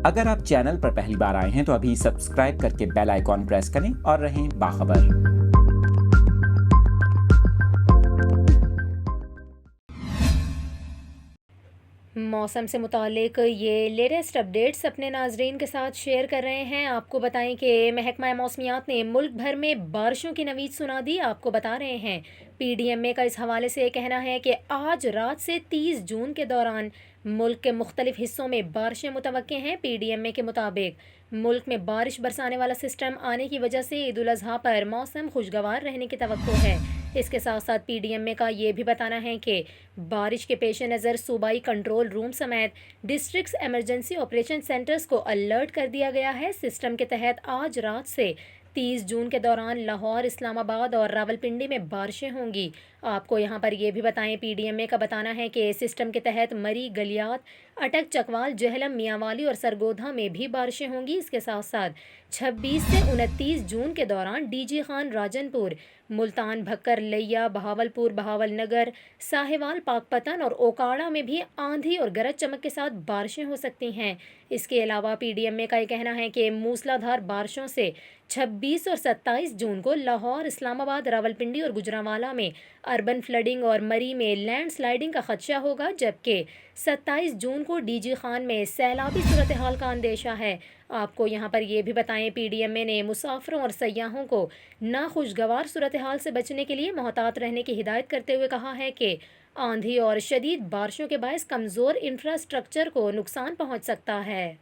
اگر آپ چینل پر پہلی بار آئے ہیں تو ابھی سبسکرائب کر کے بیل آئیکن پریس کریں اور رہیں باخبر۔ موسم سے متعلق یہ لیٹسٹ اپڈیٹس اپنے ناظرین کے ساتھ شیئر کر رہے ہیں۔ آپ کو بتائیں کہ محکمہ موسمیات نے ملک بھر میں بارشوں کی نوید سنا دی۔ آپ کو بتا رہے ہیں پی ڈی ایم اے کا اس حوالے سے کہنا ہے کہ آج رات سے 30 جون کے دوران ملک کے مختلف حصوں میں بارشیں متوقع ہیں۔ پی ڈی ایم اے کے مطابق ملک میں بارش برسانے والا سسٹم آنے کی وجہ سے عید الاضحیٰ پر موسم خوشگوار رہنے کی توقع ہے۔ اس کے ساتھ ساتھ پی ڈی ایم اے کا یہ بھی بتانا ہے کہ بارش کے پیش نظر صوبائی کنٹرول روم سمیت ڈسٹرکٹس ایمرجنسی آپریشن سینٹرز کو الرٹ کر دیا گیا ہے۔ سسٹم کے تحت آج رات سے 30 جون کے دوران لاہور، اسلام آباد اور راولپنڈی میں بارشیں ہوں گی۔ آپ کو یہاں پر یہ بھی بتائیں، پی ڈی ایم اے کا بتانا ہے کہ سسٹم کے تحت مری، گلیات، اٹک، چکوال، جہلم، میاں والی اور سرگودھا میں بھی بارشیں ہوں گی۔ اس کے ساتھ ساتھ 26 سے 29 جون کے دوران ڈی جی خان، راجن پور، ملتان، بھکر، لیا، بہاولپور، بہاول نگر، ساہیوال، پاک پتن اور اوکاڑا میں بھی آندھی اور گرج چمک کے ساتھ بارشیں ہو سکتی ہیں۔ اس کے علاوہ پی ڈی ایم اے کا یہ کہنا ہے کہ موسلا دھار بارشوں سے 26 اور 27 جون کو لاہور، اسلام آباد، راولپنڈی اور گجرانوالہ میں اربن فلڈنگ اور مری میں لینڈ سلائیڈنگ کا خدشہ ہوگا، جبکہ 27 جون کو ڈی جی خان میں سیلابی صورتحال کا اندیشہ ہے۔ آپ کو یہاں پر یہ بھی بتائیں، پی ڈی ایم اے نے مسافروں اور سیاحوں کو ناخوشگوار صورتحال سے بچنے کے لیے محتاط رہنے کی ہدایت کرتے ہوئے کہا ہے کہ آندھی اور شدید بارشوں کے باعث کمزور انفراسٹرکچر کو نقصان پہنچ سکتا ہے۔